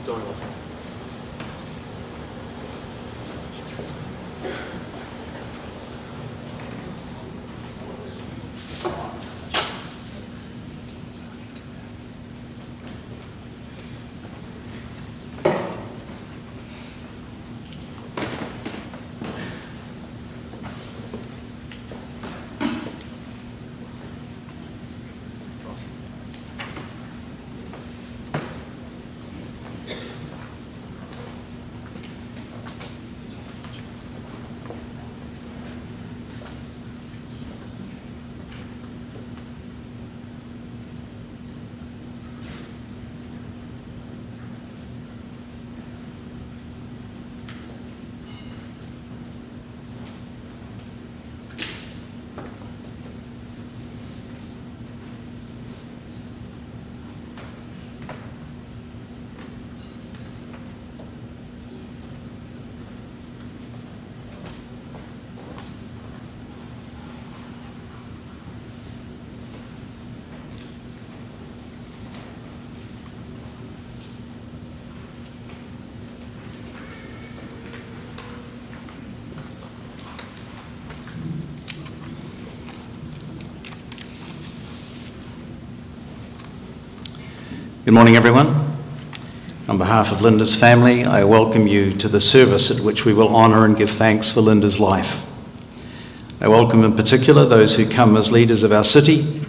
Good morning, everyone. On behalf of Linda's family, I welcome you to the service at which we will honour and give thanks for Linda's life. I welcome in particular those who come as leaders of our city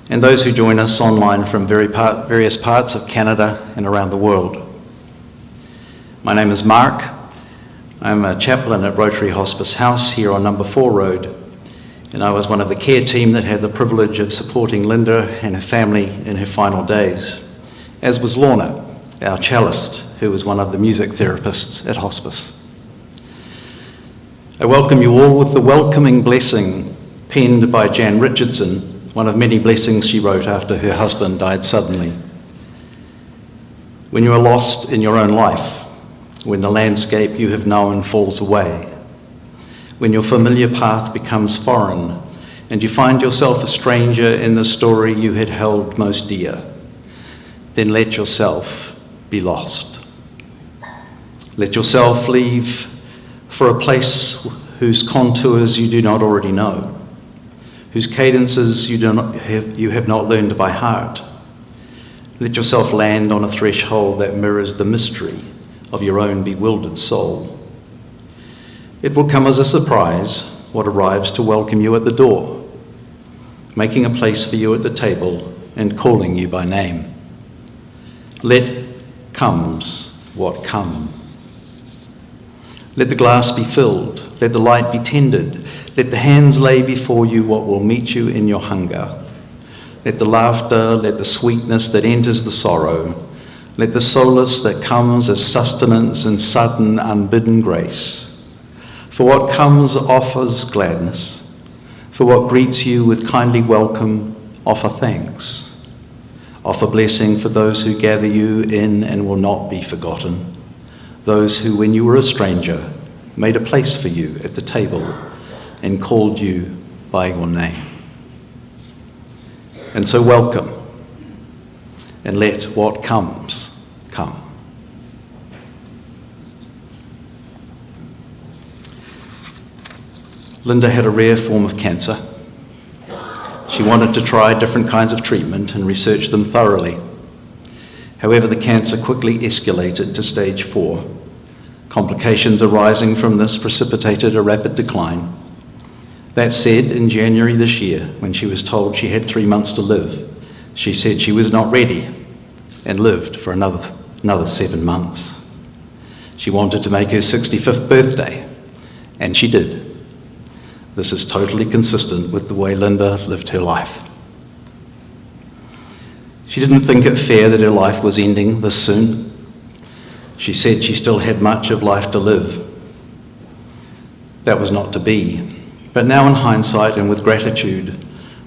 and those who join us online from various parts of Canada and around the world. My name is Mark. I'm a chaplain at Rotary Hospice House here on Number 4 Road, and I was one of the care team that had the privilege of supporting Linda and her family in her final days, as was Lorna, our cellist, who was one of the music therapists at hospice. I welcome you all with the welcoming blessing penned by Jan Richardson, one of many blessings she wrote after her husband died suddenly. When you are lost in your own life, when the landscape you have known falls away, when your familiar path becomes foreign and you find yourself a stranger in the story you had held most dear, then let yourself be lost. Let yourself leave for a place whose contours you do not already know, whose cadences you have not learned by heart. Let yourself land on a threshold that mirrors the mystery of your own bewildered soul. It will come as a surprise what arrives to welcome you at the door, making a place for you at the table and calling you by name. Let comes what come. Let the glass be filled, let the light be tended, let the hands lay before you what will meet you in your hunger. Let the laughter, let the sweetness that enters the sorrow, let the solace that comes as sustenance and sudden unbidden grace. For what comes offers gladness, for what greets you with kindly welcome offer thanks. Offer blessing for those who gather you in and will not be forgotten, those who, when you were a stranger, made a place for you at the table and called you by your name. And so welcome, and let what comes come. Linda had a rare form of cancer. She wanted to try different kinds of treatment and research them thoroughly. However, the cancer quickly escalated to stage 4. Complications arising from this precipitated a rapid decline. That said, in January this year, when she was told she had 3 months to live, she said she was not ready and lived for another 7 months. She wanted to make her 65th birthday, and she did. This is totally consistent with the way Linda lived her life. She didn't think it fair that her life was ending this soon. She said she still had much of life to live. That was not to be. But now in hindsight and with gratitude,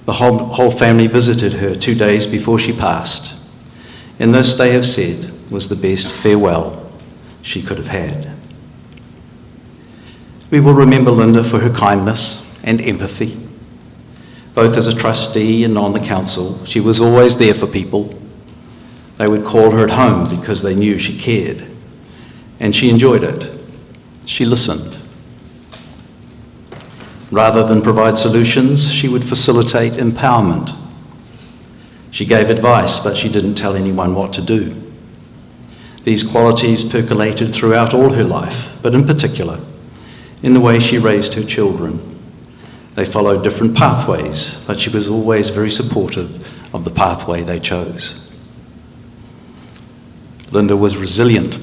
the whole family visited her 2 days before she passed. And this, they have said, was the best farewell she could have had. We will remember Linda for her kindness and empathy. Both as a trustee and on the council, she was always there for people, They would call her at home because they knew she cared, and she enjoyed it. She listened. Rather than provide solutions, she would facilitate empowerment. She gave advice, but she didn't tell anyone what to do. These qualities percolated throughout all her life, but in particular, in the way she raised her children. They followed different pathways, but she was always very supportive of the pathway they chose. Linda was resilient.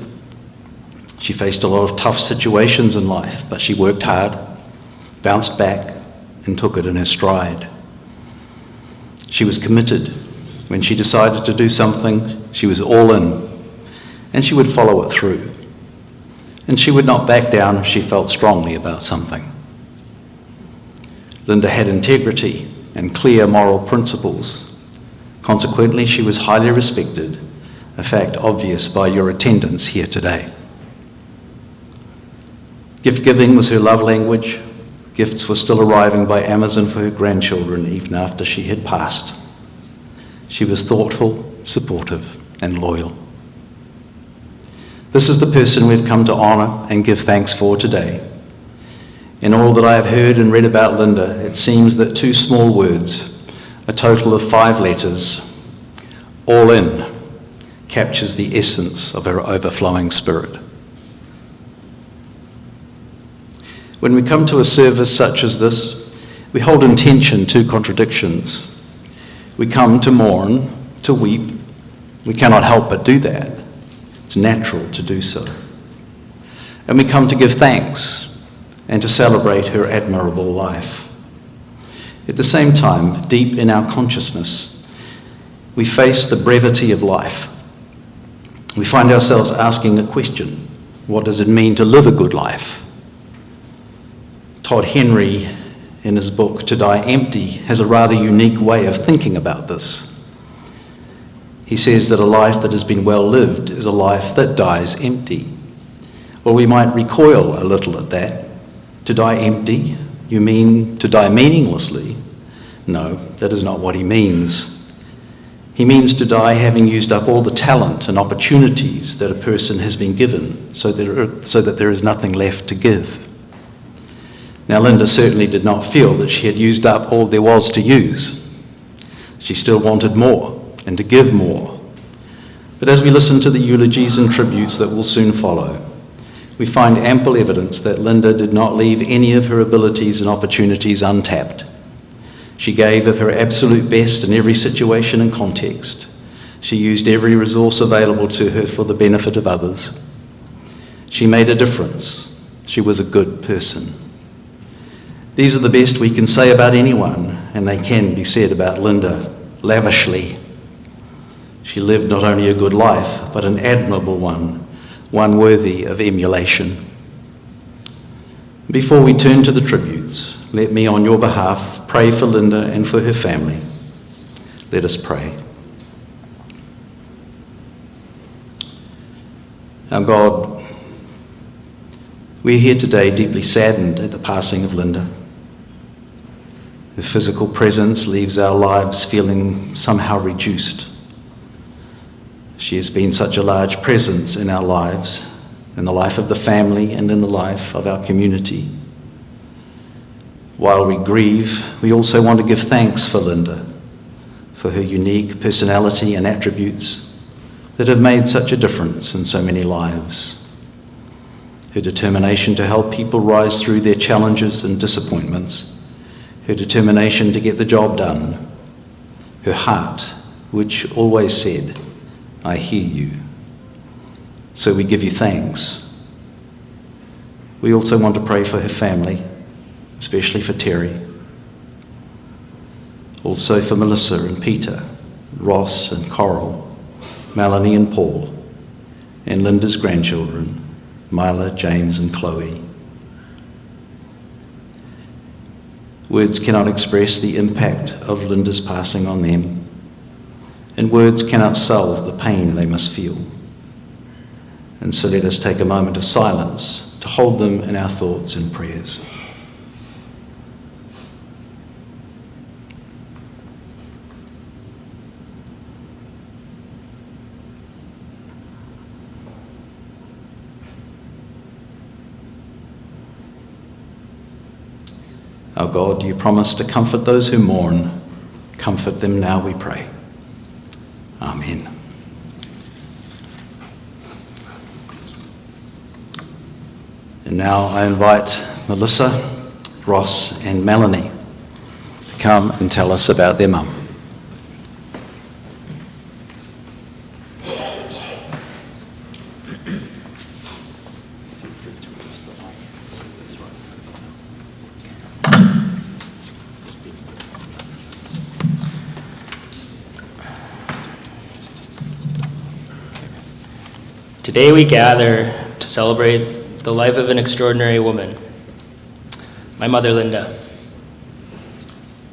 She faced a lot of tough situations in life, but she worked hard, bounced back, and took it in her stride. She was committed. When she decided to do something, she was all in, and she would follow it through. And she would not back down if she felt strongly about something. Linda had integrity and clear moral principles. Consequently, she was highly respected, a fact obvious by your attendance here today. Gift giving was her love language. Gifts were still arriving by Amazon for her grandchildren even after she had passed. She was thoughtful, supportive, and loyal. This is the person we've come to honour and give thanks for today. In all that I have heard and read about Linda, it seems that two small words, a total of 5 letters, all in, captures the essence of her overflowing spirit. When we come to a service such as this, we hold in tension 2 contradictions. We come to mourn, to weep. We cannot help but do that. It's natural to do so. And we come to give thanks and to celebrate her admirable life. At the same time, deep in our consciousness, we face the brevity of life. We find ourselves asking a question: what does it mean to live a good life? Todd Henry, in his book To Die Empty, has a rather unique way of thinking about this. He says that a life that has been well lived is a life that dies empty. Well, we might recoil a little at that. To die empty? You mean to die meaninglessly? No, that is not what he means. He means to die having used up all the talent and opportunities that a person has been given, so that there is nothing left to give. Now, Linda certainly did not feel that she had used up all there was to use. She still wanted more and to give more. But as we listen to the eulogies and tributes that will soon follow, we find ample evidence that Linda did not leave any of her abilities and opportunities untapped. She gave of her absolute best in every situation and context. She used every resource available to her for the benefit of others. She made a difference. She was a good person. These are the best we can say about anyone, and they can be said about Linda lavishly. She lived not only a good life, but an admirable one worthy of emulation. Before we turn to the tributes, let me, on your behalf, pray for Linda and for her family. Let us pray. Our God, we are here today deeply saddened at the passing of Linda. Her physical presence leaves our lives feeling somehow reduced. She has been such a large presence in our lives, in the life of the family and in the life of our community. While we grieve, we also want to give thanks for Linda, for her unique personality and attributes that have made such a difference in so many lives. Her determination to help people rise through their challenges and disappointments, her determination to get the job done, her heart, which always said, I hear you. So we give you thanks. We also want to pray for her family, especially for Terry. Also for Melissa and Peter, Ross and Coral, Melanie and Paul, and Linda's grandchildren, Mila, James and Chloe. Words cannot express the impact of Linda's passing on them, and words cannot solve the pain they must feel. And so let us take a moment of silence to hold them in our thoughts and prayers. Our God, you promise to comfort those who mourn. Comfort them now, we pray. Amen. And now I invite Melissa, Ross and Melanie to come and tell us about their mum. Today we gather to celebrate the life of an extraordinary woman, my mother Linda.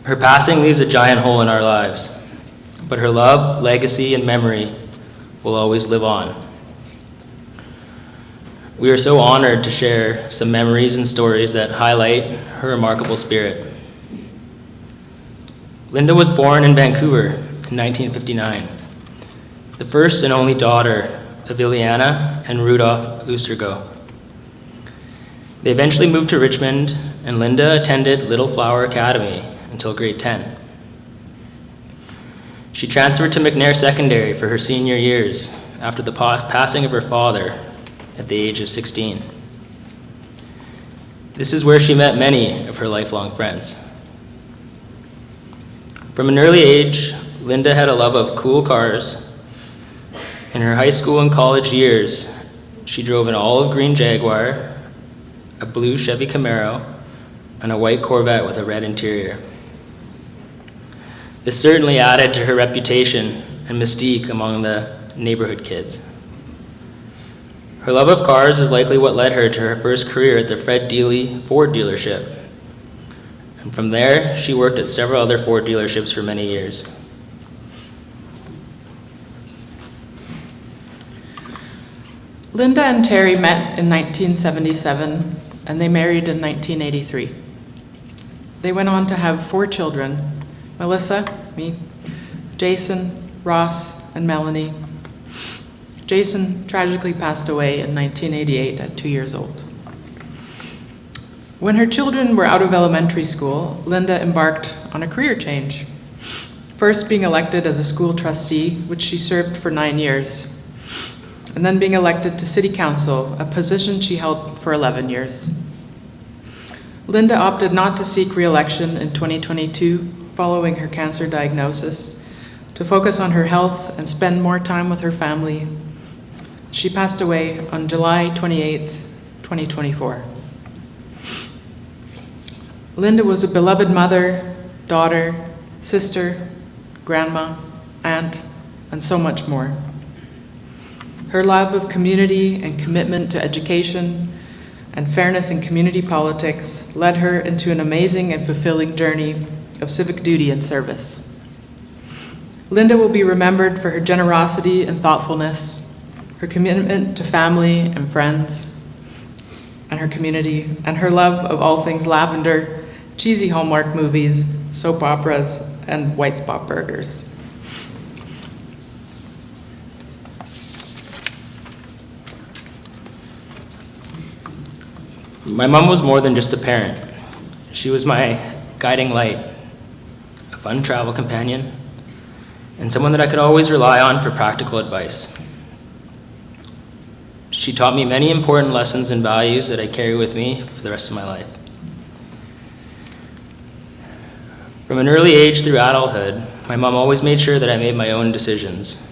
Her passing leaves a giant hole in our lives, but her love, legacy, and memory will always live on. We are so honored to share some memories and stories that highlight her remarkable spirit. Linda was born in Vancouver in 1959, the first and only daughter of Ileana and Rudolph Oostergo. They eventually moved to Richmond, and Linda attended Little Flower Academy until grade 10. She transferred to McNair Secondary for her senior years after the passing of her father at the age of 16. This is where she met many of her lifelong friends. From an early age, Linda had a love of cool cars. In her high school and college years, she drove an olive green Jaguar, a blue Chevy Camaro, and a white Corvette with a red interior. This certainly added to her reputation and mystique among the neighborhood kids. Her love of cars is likely what led her to her first career at the Fred Dealey Ford dealership. And from there, she worked at several other Ford dealerships for many years. Linda and Terry met in 1977, and they married in 1983. They went on to have 4 children: Melissa, me, Jason, Ross, and Melanie. Jason tragically passed away in 1988 at 2 years old. When her children were out of elementary school, Linda embarked on a career change. First being elected as a school trustee, which she served for 9 years, and then being elected to City Council, a position she held for 11 years. Linda opted not to seek re-election in 2022 following her cancer diagnosis, to focus on her health and spend more time with her family. She passed away on July 28th, 2024. Linda was a beloved mother, daughter, sister, grandma, aunt, and so much more. Her love of community and commitment to education and fairness in community politics led her into an amazing and fulfilling journey of civic duty and service. Linda will be remembered for her generosity and thoughtfulness, her commitment to family and friends, and her community, and her love of all things lavender, cheesy Hallmark movies, soap operas, and white spot burgers. My mom was more than just a parent. She was my guiding light, a fun travel companion, and someone that I could always rely on for practical advice. She taught me many important lessons and values that I carry with me for the rest of my life. From an early age through adulthood, my mom always made sure that I made my own decisions,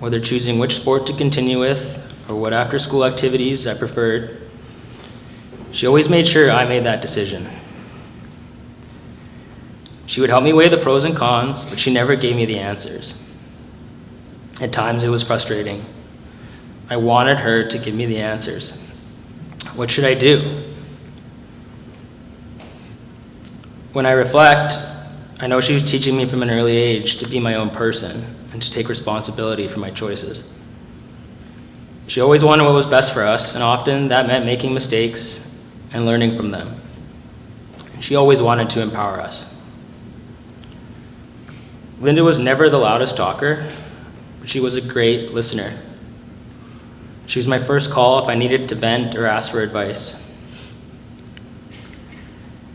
whether choosing which sport to continue with or what after-school activities I preferred. She always made sure I made that decision. She would help me weigh the pros and cons, but she never gave me the answers. At times it was frustrating. I wanted her to give me the answers. What should I do? When I reflect, I know she was teaching me from an early age to be my own person and to take responsibility for my choices. She always wanted what was best for us, and often that meant making mistakes and learning from them. She always wanted to empower us. Linda was never the loudest talker, but she was a great listener. She was my first call if I needed to vent or ask for advice.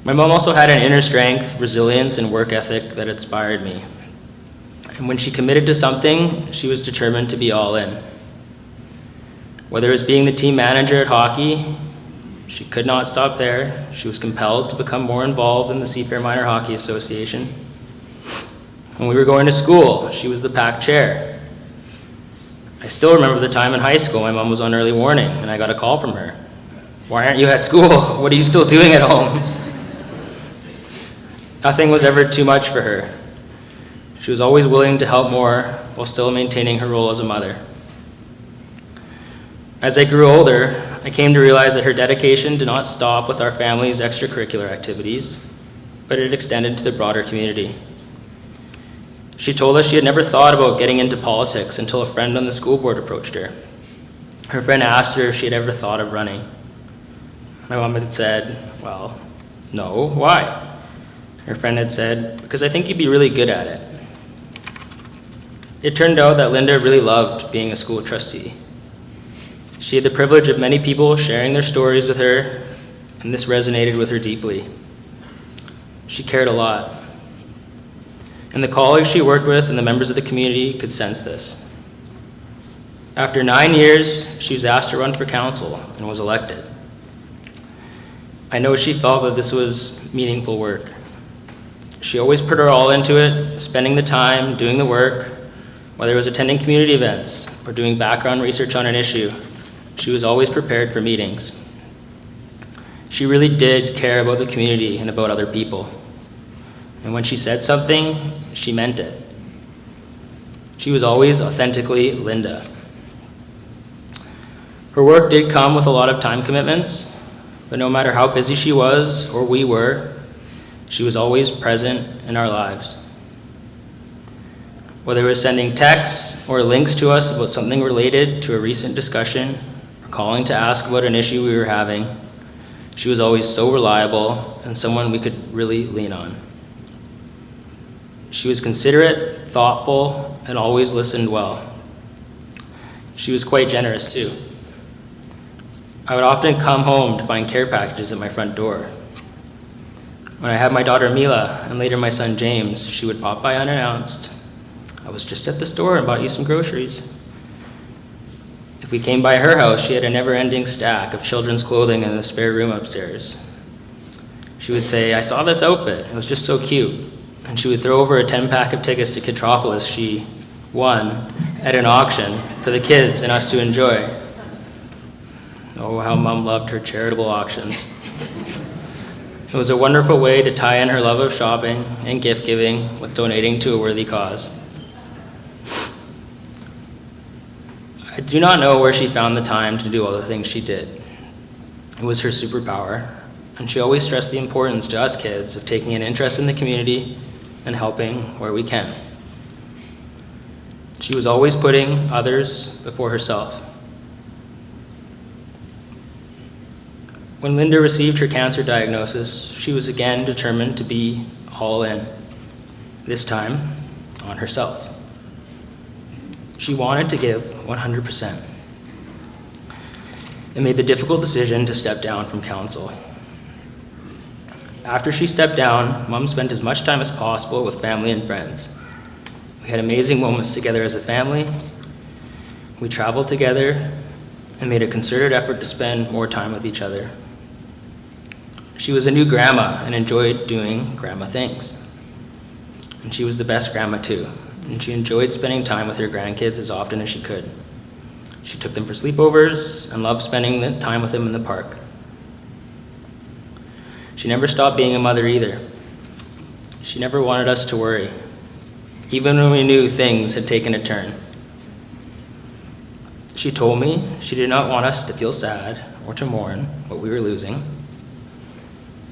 My mom also had an inner strength, resilience, and work ethic that inspired me. And when she committed to something, she was determined to be all in. Whether it was being the team manager at hockey, she could not stop there. She was compelled to become more involved in the Seafair Minor Hockey Association. When we were going to school, she was the PAC chair. I still remember the time in high school my mom was on early warning and I got a call from her. "Why aren't you at school? What are you still doing at home?" Nothing was ever too much for her. She was always willing to help more while still maintaining her role as a mother. As I grew older, I came to realize that her dedication did not stop with our family's extracurricular activities, but it extended to the broader community. She told us she had never thought about getting into politics until a friend on the school board approached her. Her friend asked her if she had ever thought of running. My mom had said, "Well, no, why?" Her friend had said, "Because I think you'd be really good at it." It turned out that Linda really loved being a school trustee. She had the privilege of many people sharing their stories with her, and this resonated with her deeply. She cared a lot. And the colleagues she worked with and the members of the community could sense this. After 9 years, she was asked to run for council and was elected. I know she felt that this was meaningful work. She always put her all into it, spending the time, doing the work, whether it was attending community events or doing background research on an issue. She was always prepared for meetings. She really did care about the community and about other people. And when she said something, she meant it. She was always authentically Linda. Her work did come with a lot of time commitments, but no matter how busy she was or we were, she was always present in our lives. Whether it was sending texts or links to us about something related to a recent discussion, or calling to ask about an issue we were having, she was always so reliable and someone we could really lean on. She was considerate, thoughtful, and always listened well. She was quite generous too. I would often come home to find care packages at my front door. When I had my daughter Mila and later my son James, she would pop by unannounced. "I was just at the store and bought you some groceries." If we came by her house, she had a never-ending stack of children's clothing in the spare room upstairs. She would say, "I saw this outfit, it was just so cute." And she would throw over a 10-pack of tickets to Kitropolis she won at an auction for the kids and us to enjoy. Oh, how Mom loved her charitable auctions. It was a wonderful way to tie in her love of shopping and gift giving with donating to a worthy cause. I do not know where she found the time to do all the things she did. It was her superpower, and she always stressed the importance to us kids of taking an interest in the community and helping where we can. She was always putting others before herself. When Linda received her cancer diagnosis, she was again determined to be all in, this time on herself. She wanted to give 100% and made the difficult decision to step down from council. After she stepped down, Mom spent as much time as possible with family and friends. We had amazing moments together as a family. We traveled together and made a concerted effort to spend more time with each other. She was a new grandma and enjoyed doing grandma things. And she was the best grandma too, and she enjoyed spending time with her grandkids as often as she could. She took them for sleepovers and loved spending the time with them in the park. She never stopped being a mother either. She never wanted us to worry, even when we knew things had taken a turn. She told me she did not want us to feel sad or to mourn what we were losing,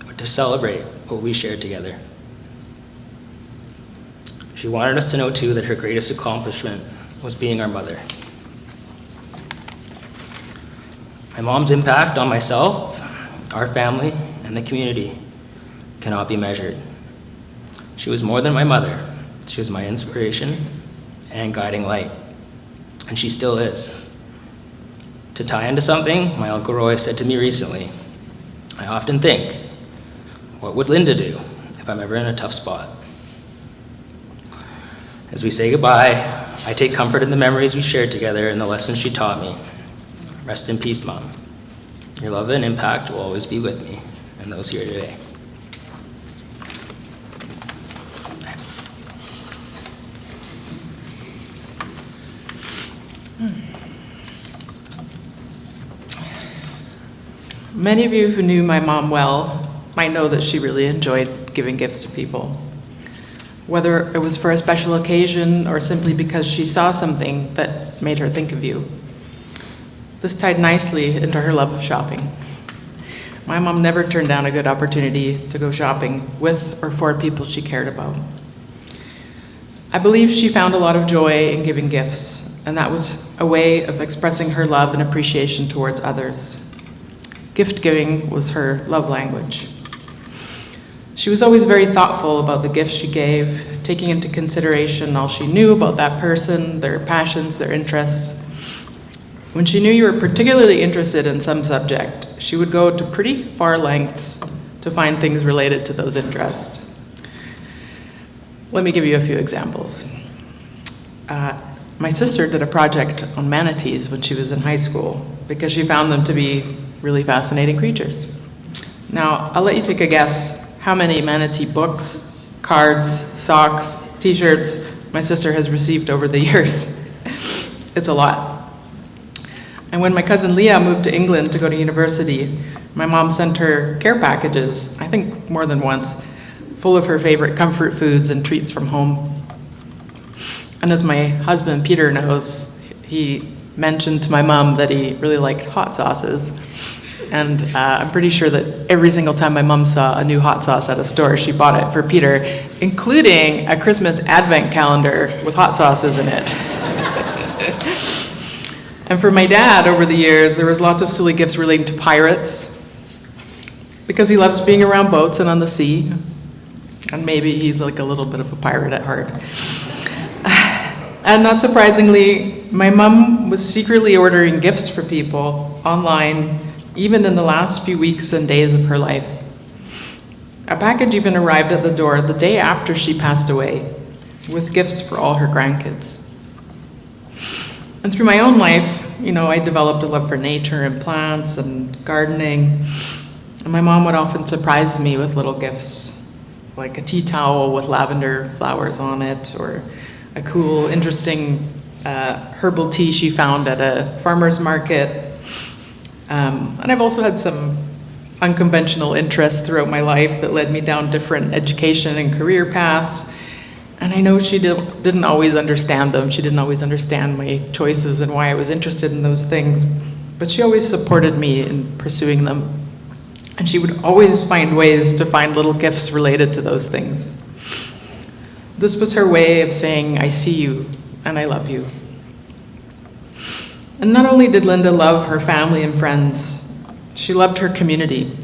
but to celebrate what we shared together. She wanted us to know too that her greatest accomplishment was being our mother. My mom's impact on myself, our family, and the community cannot be measured. She was more than my mother. She was my inspiration and guiding light, and she still is. To tie into something my Uncle Roy said to me recently, I often think, What would Linda do if I'm ever in a tough spot? As we say goodbye, I take comfort in the memories we shared together and the lessons she taught me. Rest in peace, Mom. Your love and impact will always be with me and those here today. Many of you who knew my mom well might know that she really enjoyed giving gifts to people. Whether it was for a special occasion or simply because she saw something that made her think of you. This tied nicely into her love of shopping. My mom never turned down a good opportunity to go shopping with or for people she cared about. I believe she found a lot of joy in giving gifts, and that was a way of expressing her love and appreciation towards others. Gift giving was her love language. She was always very thoughtful about the gifts she gave, taking into consideration all she knew about that person, their passions, their interests. When she knew you were particularly interested in some subject, she would go to pretty far lengths to find things related to those interests. Let me give you a few examples. My sister did a project on manatees when she was in high school because she found them to be really fascinating creatures. Now, I'll let you take a guess how many manatee books, cards, socks, t-shirts my sister has received over the years. It's a lot. And when my cousin Leah moved to England to go to university, my mom sent her care packages, I think more than once, full of her favorite comfort foods and treats from home. And as my husband Peter knows, he mentioned to my mom that he really liked hot sauces. And I'm pretty sure that every single time my mom saw a new hot sauce at a store, she bought it for Peter, including a Christmas advent calendar with hot sauces in it. And for my dad, over the years, there was lots of silly gifts relating to pirates, because he loves being around boats and on the sea. And maybe he's like a little bit of a pirate at heart. And not surprisingly, my mom was secretly ordering gifts for people online, even in the last few weeks and days of her life. A package even arrived at the door the day after she passed away, with gifts for all her grandkids. And through my own life, I developed a love for nature and plants and gardening. And my mom would often surprise me with little gifts, like a tea towel with lavender flowers on it, or a cool, interesting herbal tea she found at a farmer's market. And I've also had some unconventional interests throughout my life that led me down different education and career paths. And I know she didn't always understand them. She didn't always understand my choices and why I was interested in those things. But she always supported me in pursuing them. And she would always find ways to find little gifts related to those things. This was her way of saying, I see you and I love you. And not only did Linda love her family and friends, she loved her community.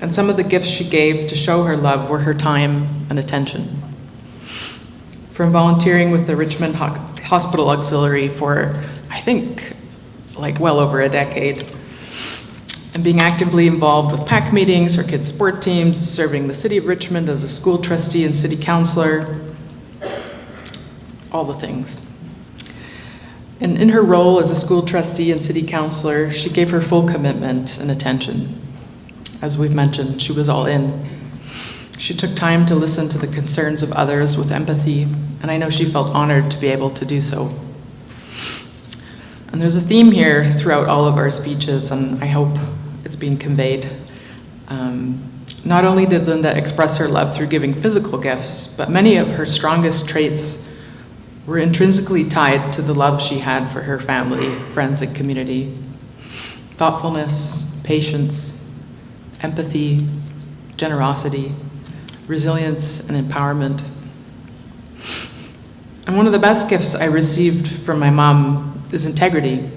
And some of the gifts she gave to show her love were her time and attention. From volunteering with the Richmond Hospital Auxiliary for, I think, well over a decade, and being actively involved with PAC meetings or kids' sport teams, serving the city of Richmond as a school trustee and city councillor, all the things. And in her role as a school trustee and city councillor, she gave her full commitment and attention. As we've mentioned, she was all in. She took time to listen to the concerns of others with empathy, and I know she felt honored to be able to do so. And there's a theme here throughout all of our speeches, and I hope it's being conveyed. Not only did Linda express her love through giving physical gifts, but many of her strongest traits were intrinsically tied to the love she had for her family, friends, and community. Thoughtfulness, patience, empathy, generosity, resilience, and empowerment. And one of the best gifts I received from my mom is integrity.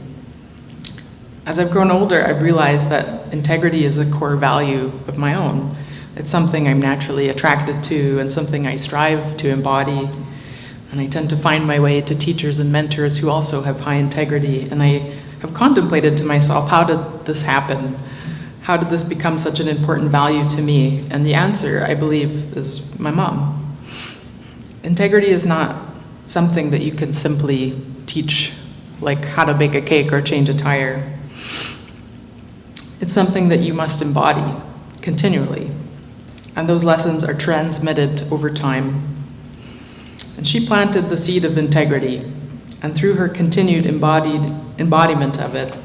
As I've grown older, I've realized that integrity is a core value of my own. It's something I'm naturally attracted to and something I strive to embody. And I tend to find my way to teachers and mentors who also have high integrity. And I have contemplated to myself, how did this happen? How did this become such an important value to me? And the answer, I believe, is my mom. Integrity is not something that you can simply teach, like how to bake a cake or change a tire. It's something that you must embody continually, and those lessons are transmitted over time. And she planted the seed of integrity, and through her continued embodiment of it,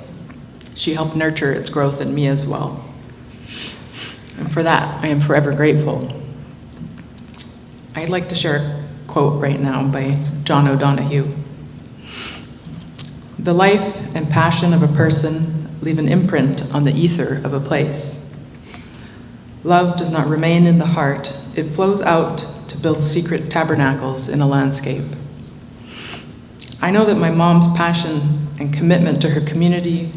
she helped nurture its growth in me as well. And for that, I am forever grateful. I'd like to share a quote right now by John O'Donohue. "The life and passion of a person leave an imprint on the ether of a place. Love does not remain in the heart, it flows out to build secret tabernacles in a landscape." I know that my mom's passion and commitment to her community,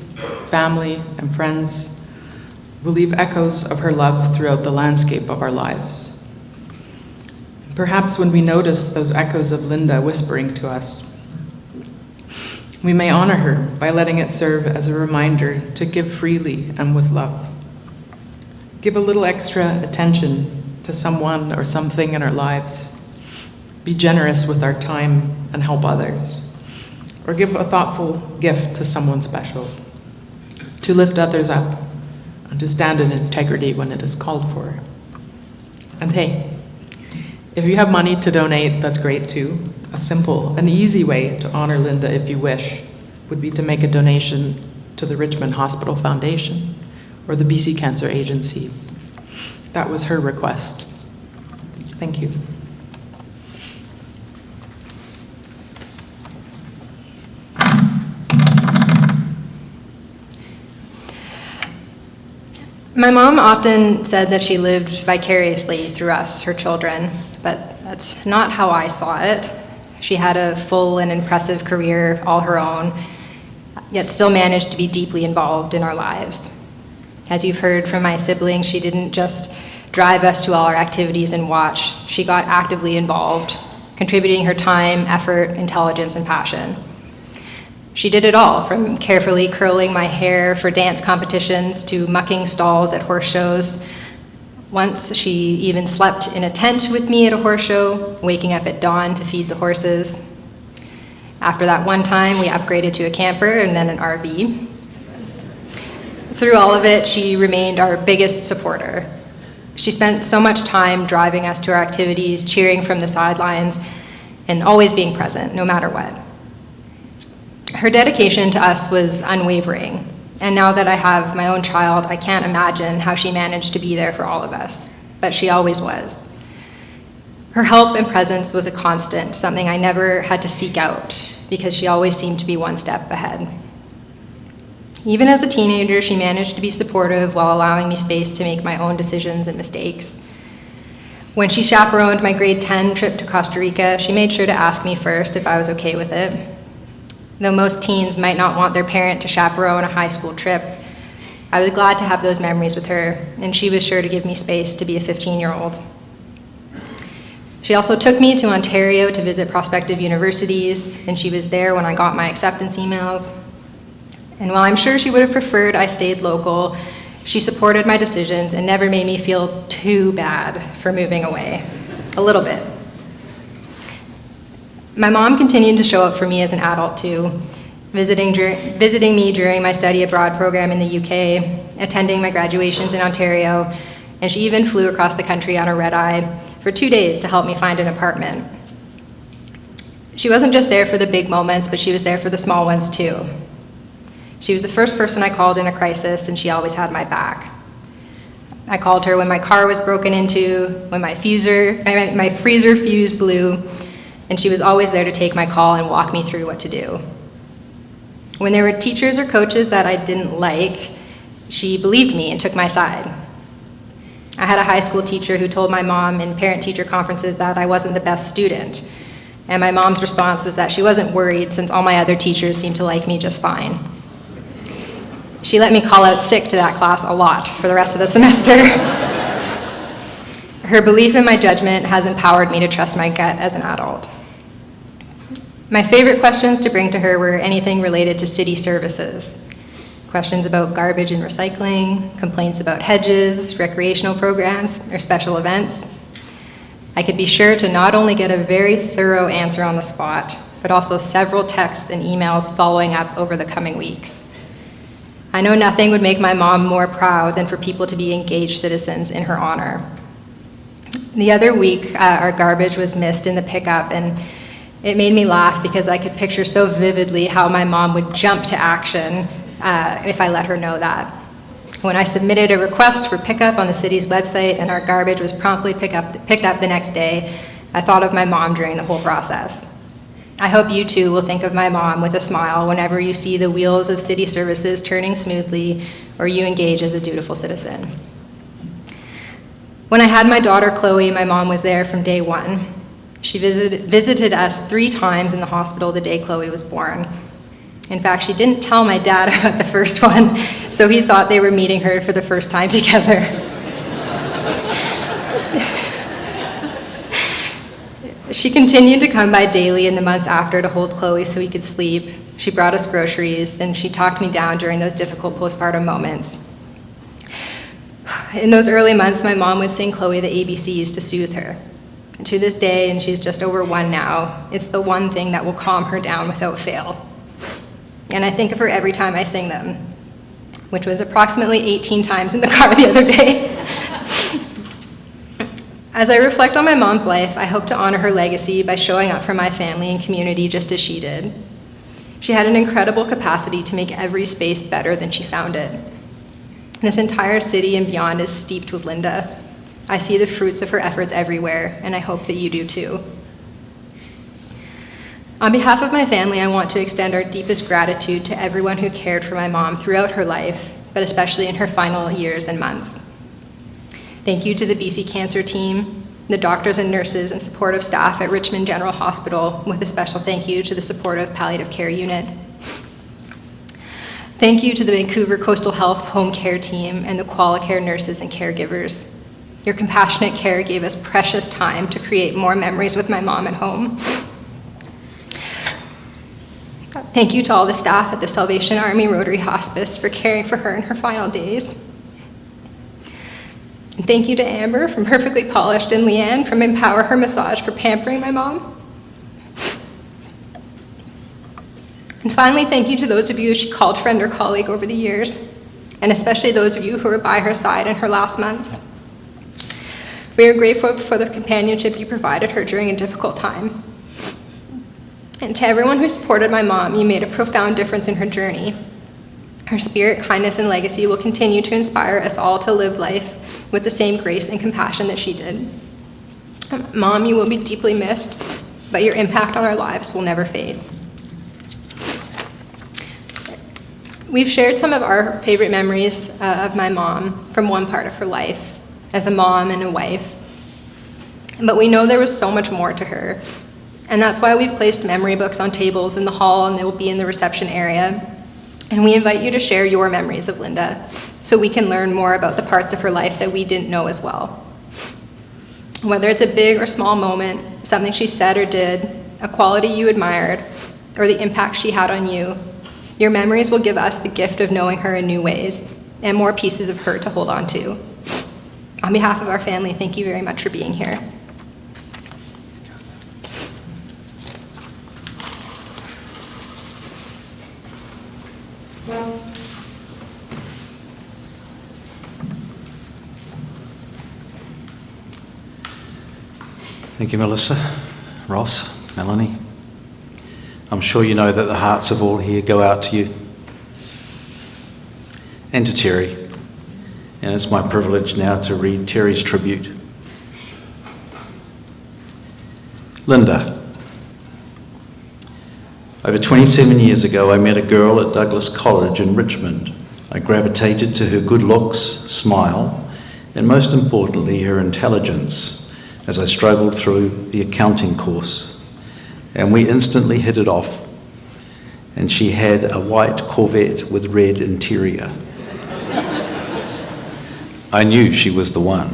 family, and friends will leave echoes of her love throughout the landscape of our lives. Perhaps when we notice those echoes of Linda whispering to us, we may honor her by letting it serve as a reminder to give freely and with love. Give a little extra attention to someone or something in our lives. Be generous with our time and help others. Or give a thoughtful gift to someone special. To lift others up and to stand in integrity when it is called for. And hey, if you have money to donate, that's great too. A simple and easy way to honor Linda, if you wish, would be to make a donation to the Richmond Hospital Foundation or the BC Cancer Agency. That was her request. Thank you. My mom often said that she lived vicariously through us, her children, but that's not how I saw it. She had a full and impressive career all her own, yet still managed to be deeply involved in our lives. As you've heard from my siblings, she didn't just drive us to all our activities and watch. She got actively involved, contributing her time, effort, intelligence, and passion. She did it all, from carefully curling my hair for dance competitions to mucking stalls at horse shows. Once she even slept in a tent with me at a horse show, waking up at dawn to feed the horses. After that one time, we upgraded to a camper and then an RV. Through all of it, she remained our biggest supporter. She spent so much time driving us to our activities, cheering from the sidelines, and always being present, no matter what. Her dedication to us was unwavering, and now that I have my own child, I can't imagine how she managed to be there for all of us, but she always was. Her help and presence was a constant, something I never had to seek out, because she always seemed to be one step ahead. Even as a teenager, she managed to be supportive while allowing me space to make my own decisions and mistakes. When she chaperoned my grade 10 trip to Costa Rica, she made sure to ask me first if I was okay with it. Though most teens might not want their parent to chaperone a high school trip, I was glad to have those memories with her, and she was sure to give me space to be a 15-year-old. She also took me to Ontario to visit prospective universities, and she was there when I got my acceptance emails. And while I'm sure she would have preferred I stayed local, she supported my decisions and never made me feel too bad for moving away. A little bit. My mom continued to show up for me as an adult too, visiting me during my study abroad program in the UK, attending my graduations in Ontario, and she even flew across the country on a red-eye for 2 days to help me find an apartment. She wasn't just there for the big moments, but she was there for the small ones too. She was the first person I called in a crisis, and she always had my back. I called her when my car was broken into, when my freezer fuse blew, and she was always there to take my call and walk me through what to do. When there were teachers or coaches that I didn't like, she believed me and took my side. I had a high school teacher who told my mom in parent-teacher conferences that I wasn't the best student, and my mom's response was that she wasn't worried since all my other teachers seemed to like me just fine. She let me call out sick to that class a lot for the rest of the semester. Her belief in my judgment has empowered me to trust my gut as an adult. My favorite questions to bring to her were anything related to city services. Questions about garbage and recycling, complaints about hedges, recreational programs, or special events. I could be sure to not only get a very thorough answer on the spot, but also several texts and emails following up over the coming weeks. I know nothing would make my mom more proud than for people to be engaged citizens in her honor. The other week, our garbage was missed in the pickup, and it made me laugh because I could picture so vividly how my mom would jump to action if I let her know that. When I submitted a request for pickup on the city's website and our garbage was promptly picked up the next day, I thought of my mom during the whole process. I hope you too will think of my mom with a smile whenever you see the wheels of city services turning smoothly or you engage as a dutiful citizen. When I had my daughter Chloe, my mom was there from day one. She visited us 3 times in the hospital the day Chloe was born. In fact, she didn't tell my dad about the first one, so he thought they were meeting her for the first time together. She continued to come by daily in the months after to hold Chloe so he could sleep. She brought us groceries, and she talked me down during those difficult postpartum moments. In those early months, my mom would sing Chloe the ABCs to soothe her. And to this day, and she's just over 1 now, it's the one thing that will calm her down without fail. And I think of her every time I sing them, which was approximately 18 times in the car the other day. As I reflect on my mom's life, I hope to honor her legacy by showing up for my family and community just as she did. She had an incredible capacity to make every space better than she found it. This entire city and beyond is steeped with Linda. I see the fruits of her efforts everywhere, and I hope that you do too. On behalf of my family, I want to extend our deepest gratitude to everyone who cared for my mom throughout her life, but especially in her final years and months. Thank you to the BC Cancer team, the doctors and nurses and supportive staff at Richmond General Hospital, with a special thank you to the supportive palliative care unit. Thank you to the Vancouver Coastal Health Home Care team and the Qualicare nurses and caregivers. Your compassionate care gave us precious time to create more memories with my mom at home. Thank you to all the staff at the Salvation Army Rotary Hospice for caring for her in her final days. And thank you to Amber from Perfectly Polished and Leanne from Empower Her Massage for pampering my mom. And finally, thank you to those of you she called friend or colleague over the years, and especially those of you who were by her side in her last months. We are grateful for the companionship you provided her during a difficult time. And to everyone who supported my mom, you made a profound difference in her journey. Her spirit, kindness, and legacy will continue to inspire us all to live life with the same grace and compassion that she did. Mom, you will be deeply missed, but your impact on our lives will never fade. We've shared some of our favorite memories of my mom from one part of her life, as a mom and a wife. But we know there was so much more to her. And that's why we've placed memory books on tables in the hall, and they will be in the reception area. And we invite you to share your memories of Linda so we can learn more about the parts of her life that we didn't know as well. Whether it's a big or small moment, something she said or did, a quality you admired, or the impact she had on you, your memories will give us the gift of knowing her in new ways and more pieces of her to hold on to. On behalf of our family, thank you very much for being here. Thank you, Melissa, Ross, Melanie. I'm sure you know that the hearts of all here go out to you and to Terry. And it's my privilege now to read Terry's tribute. Linda. Over 27 years ago, I met a girl at Douglas College in Richmond. I gravitated to her good looks, smile, and most importantly, her intelligence as I struggled through the accounting course. And we instantly hit it off. And she had a white Corvette with red interior. I knew she was the one.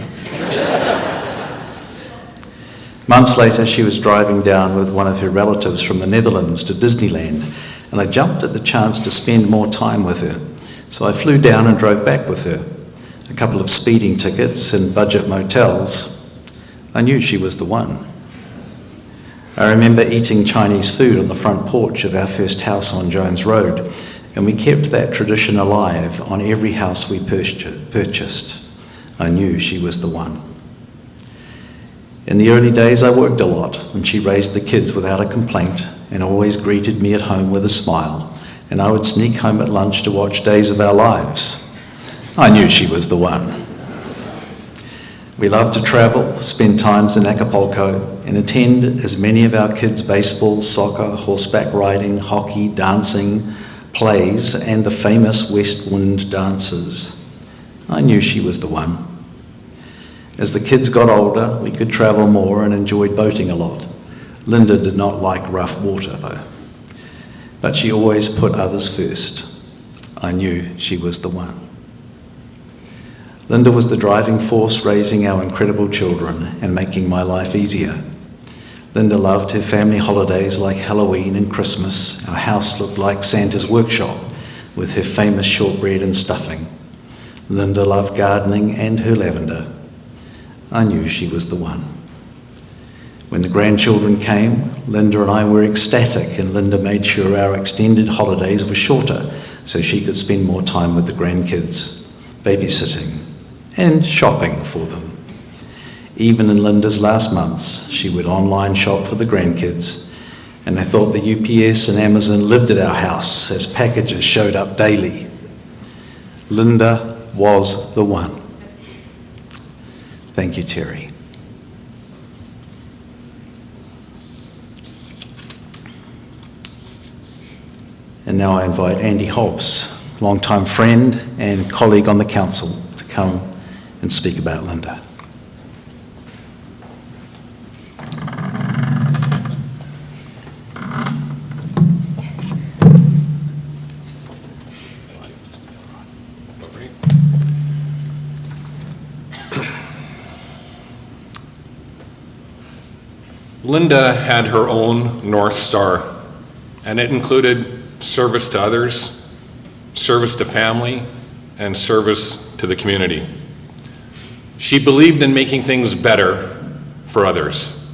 Months later, she was driving down with one of her relatives from the Netherlands to Disneyland, and I jumped at the chance to spend more time with her. So I flew down and drove back with her. A couple of speeding tickets and budget motels. I knew she was the one. I remember eating Chinese food on the front porch of our first house on Jones Road, and we kept that tradition alive on every house we purchased. I knew she was the one. In the early days, I worked a lot, and she raised the kids without a complaint and always greeted me at home with a smile, and I would sneak home at lunch to watch Days of Our Lives. I knew she was the one. We loved to travel, spend times in Acapulco, and attend as many of our kids' baseball, soccer, horseback riding, hockey, dancing, plays, and the famous West Wind dances. I knew she was the one. As the kids got older, we could travel more and enjoyed boating a lot. Linda did not like rough water, though. But she always put others first. I knew she was the one. Linda was the driving force raising our incredible children and making my life easier. Linda loved her family holidays like Halloween and Christmas. Our house looked like Santa's workshop with her famous shortbread and stuffing. Linda loved gardening and her lavender. I knew she was the one. When the grandchildren came, Linda and I were ecstatic, and Linda made sure our extended holidays were shorter so she could spend more time with the grandkids, babysitting, and shopping for them. Even in Linda's last months, she would online shop for the grandkids, and I thought the UPS and Amazon lived at our house as packages showed up daily. Linda was the one. Thank you, Terry. And now I invite Andy Hobbs, longtime friend and colleague on the council, to come and speak about Linda. Linda had her own North Star, and it included service to others, service to family, and service to the community. She believed in making things better for others,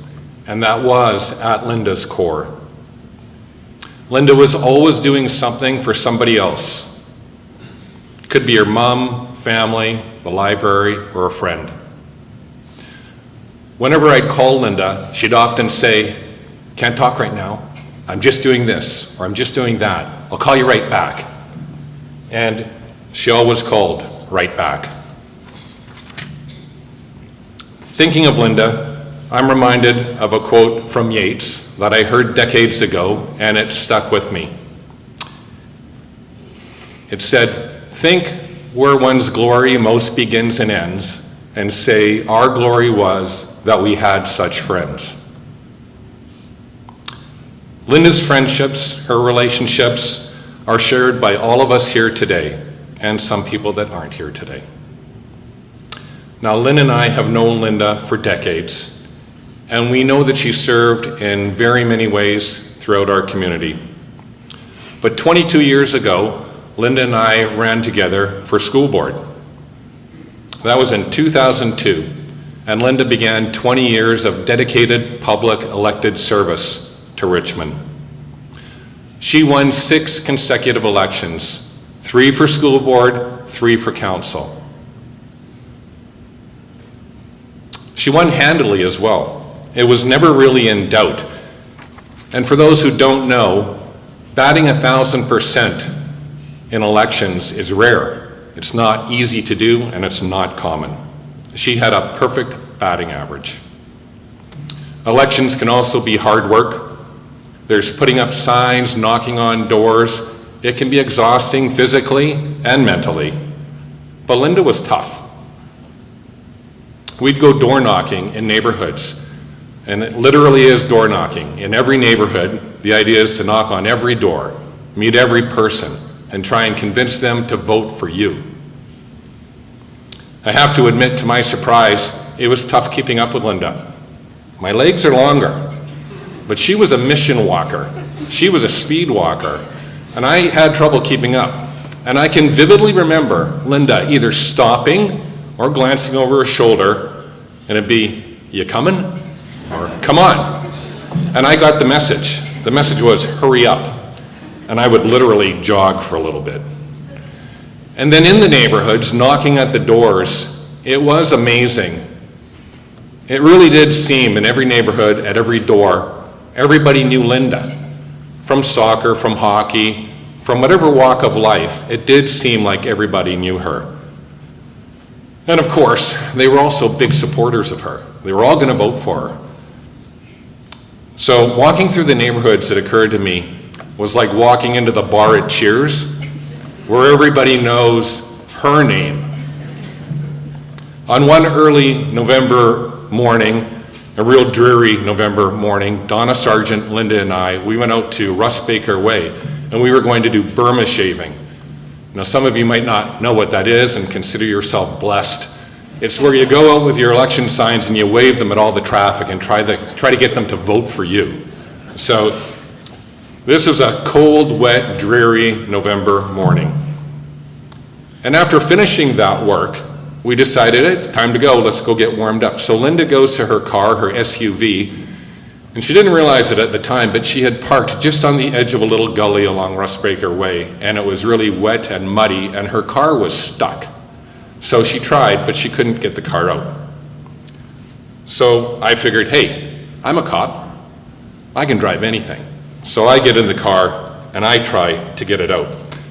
and that was at Linda's core. Linda was always doing something for somebody else. It could be your mom, family, the library, or a friend. Whenever I'd call Linda, she'd often say, "Can't talk right now. I'm just doing this, or I'm just doing that. I'll call you right back." And she always called right back. Thinking of Linda, I'm reminded of a quote from Yeats that I heard decades ago, and it stuck with me. It said, "Think where one's glory most begins and ends, and say, our glory was that we had such friends." Linda's friendships, her relationships, are shared by all of us here today, and some people that aren't here today. Now, Lynn and I have known Linda for decades, and we know that she served in very many ways throughout our community. But 22 years ago, Linda and I ran together for school board. That was in 2002, and Linda began 20 years of dedicated public elected service to Richmond. She won 6 consecutive elections, 3 for school board, 3 for council. She won handily as well. It was never really in doubt. And for those who don't know, batting 1,000% in elections is rare. It's not easy to do, and it's not common. She had a perfect batting average. Elections can also be hard work. There's putting up signs, knocking on doors. It can be exhausting physically and mentally. But Linda was tough. We'd go door knocking in neighborhoods, and it literally is door knocking. In every neighborhood, the idea is to knock on every door, meet every person, and try and convince them to vote for you. I have to admit, to my surprise, it was tough keeping up with Linda. My legs are longer, but she was a mission walker. She was a speed walker, and I had trouble keeping up. And I can vividly remember Linda either stopping or glancing over her shoulder, and it'd be, "You coming?" or "Come on." And I got the message. The message was, "Hurry up." And I would literally jog for a little bit. And then in the neighborhoods, knocking at the doors, it was amazing. It really did seem in every neighborhood, at every door, everybody knew Linda. From soccer, from hockey, from whatever walk of life, it did seem like everybody knew her. And of course, they were also big supporters of her. They were all going to vote for her. So walking through the neighborhoods, it occurred to me, was like walking into the bar at Cheers, where everybody knows her name. On one early November morning, a real dreary November morning, Donna Sargent, Linda, and I, we went out to Russ Baker Way, and we were going to do Burma shaving. Now, some of you might not know what that is and consider yourself blessed. It's where you go out with your election signs and you wave them at all the traffic and try to get them to vote for you. So this was a cold, wet, dreary November morning. And after finishing that work, we decided it's time to go, let's go get warmed up. So Linda goes to her car, her SUV, and she didn't realize it at the time, but she had parked just on the edge of a little gully along Russ Baker Way, and it was really wet and muddy, and her car was stuck. So she tried, but she couldn't get the car out. So I figured, hey, I'm a cop. I can drive anything. So I get in the car, and I try to get it out.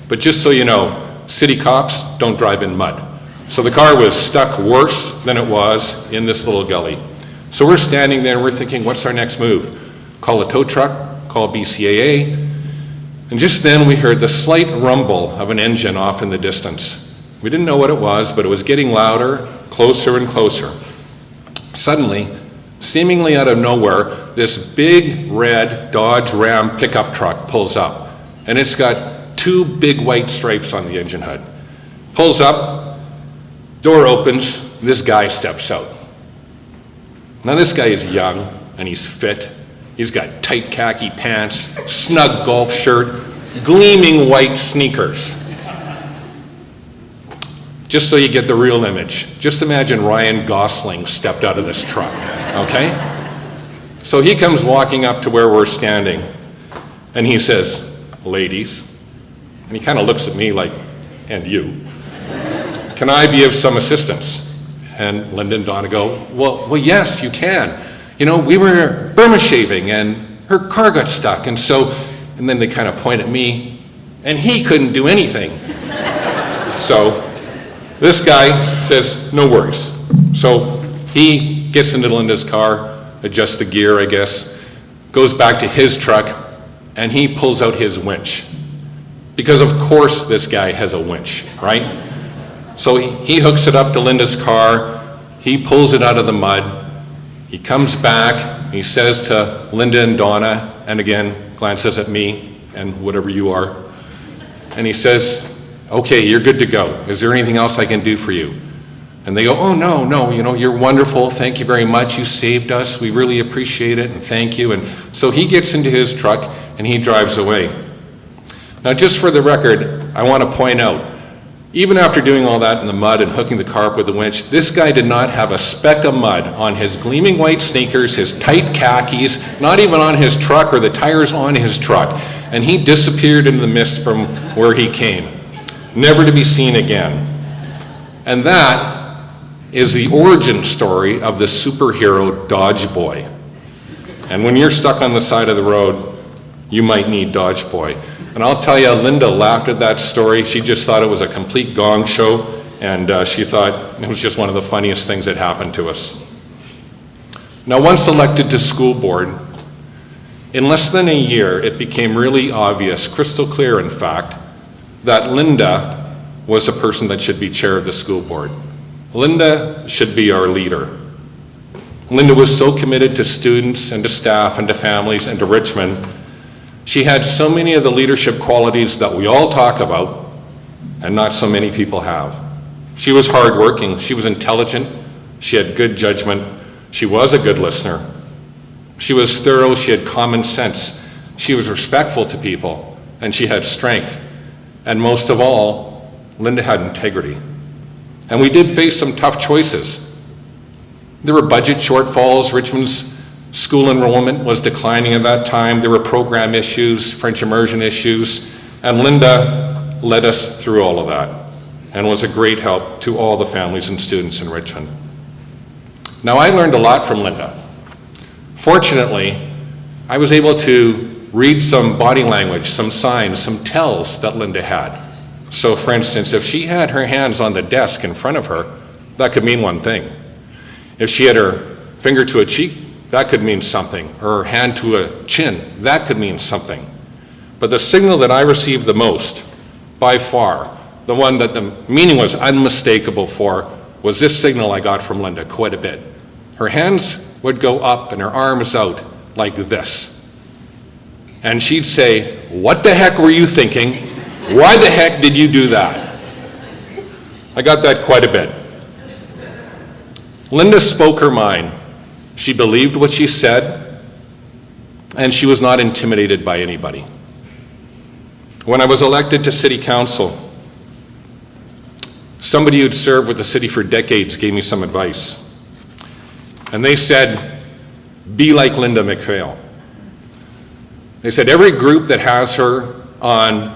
But just so you know, city cops don't drive in mud. So the car was stuck worse than it was in this little gully. So we're standing there and we're thinking, what's our next move? Call a tow truck, call BCAA. And just then we heard the slight rumble of an engine off in the distance. We didn't know what it was, but it was getting louder, closer and closer. Suddenly, seemingly out of nowhere, this big red Dodge Ram pickup truck pulls up. And it's got 2 big white stripes on the engine hood. Pulls up, door opens, this guy steps out. Now this guy is young and he's fit. He's got tight khaki pants, snug golf shirt, gleaming white sneakers. Just so you get the real image, just imagine Ryan Gosling stepped out of this truck, okay? So he comes walking up to where we're standing and he says, "Ladies," and he kind of looks at me like, "And you, can I be of some assistance?" And Linda and Donna go, well, yes, you can. You know, we were Burma shaving and her car got stuck, and then they kind of point at me, and he couldn't do anything. So this guy says, "No worries." So he gets into Linda's car, adjusts the gear, I guess, goes back to his truck, and he pulls out his winch. Because of course this guy has a winch, right? So he hooks it up to Linda's car, he pulls it out of the mud, he comes back, he says to Linda and Donna, and again glances at me and whatever you are, and he says, "Okay, you're good to go. Is there anything else I can do for you?" And they go, "Oh, no, you know, you're wonderful, thank you very much, you saved us, we really appreciate it, and thank you." And so he gets into his truck and he drives away. Now just for the record, I want to point out, even after doing all that in the mud and hooking the car up with the winch, this guy did not have a speck of mud on his gleaming white sneakers, his tight khakis, not even on his truck or the tires on his truck. And he disappeared into the mist from where he came, never to be seen again. And that is the origin story of the superhero Dodge Boy. And when you're stuck on the side of the road, you might need Dodge Boy. And I'll tell you, Linda laughed at that story. She just thought it was a complete gong show, and she thought it was just one of the funniest things that happened to us. Now, once elected to school board, in less than a year, it became really obvious, crystal clear in fact, that Linda was a person that should be chair of the school board. Linda should be our leader. Linda was so committed to students and to staff and to families and to Richmond. She had so many of the leadership qualities that we all talk about and not so many people have. She was hardworking, she was intelligent, she had good judgment, she was a good listener. She was thorough, she had common sense, she was respectful to people, and she had strength. And most of all, Linda had integrity. And we did face some tough choices. There were budget shortfalls. Richmond's school enrollment was declining at that time. There were program issues, French immersion issues, and Linda led us through all of that and was a great help to all the families and students in Richmond. Now, I learned a lot from Linda. Fortunately, I was able to read some body language, some signs, some tells that Linda had. So, for instance, if she had her hands on the desk in front of her, that could mean one thing. If she had her finger to a cheek, that could mean something, or her hand to a chin, that could mean something. But the signal that I received the most, by far, the one that the meaning was unmistakable for, was this signal I got from Linda quite a bit. Her hands would go up and her arms out like this. And she'd say, "What the heck were you thinking? Why the heck did you do that?" I got that quite a bit. Linda spoke her mind. She believed what she said, and she was not intimidated by anybody. When I was elected to City Council, somebody who'd served with the city for decades gave me some advice. And they said, "Be like Linda McPhail." They said every group that has her on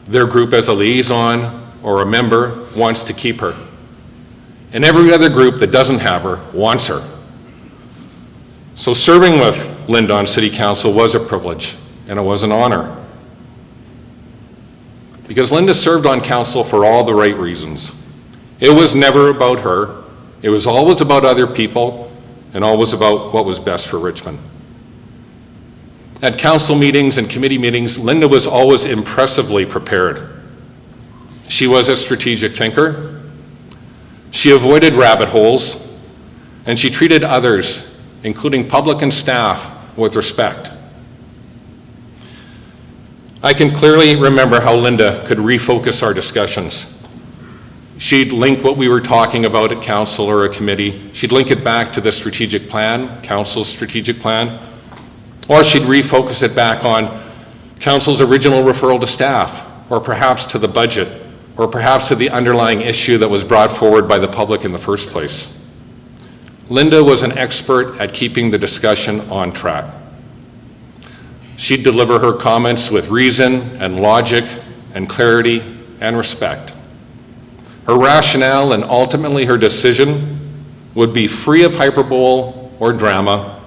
their group as a liaison or a member wants to keep her. And every other group that doesn't have her wants her. So serving with Linda on City Council was a privilege and it was an honor. Because Linda served on council for all the right reasons. It was never about her. It was always about other people and always about what was best for Richmond. At council meetings and committee meetings, Linda was always impressively prepared. She was a strategic thinker. She avoided rabbit holes, and she treated others, including public and staff, with respect. I can clearly remember how Linda could refocus our discussions. She'd link what we were talking about at council or a committee, she'd link it back to the strategic plan, council's strategic plan, or she'd refocus it back on council's original referral to staff, or perhaps to the budget, or perhaps to the underlying issue that was brought forward by the public in the first place. Linda was an expert at keeping the discussion on track. She'd deliver her comments with reason and logic and clarity and respect. Her rationale and ultimately her decision would be free of hyperbole or drama.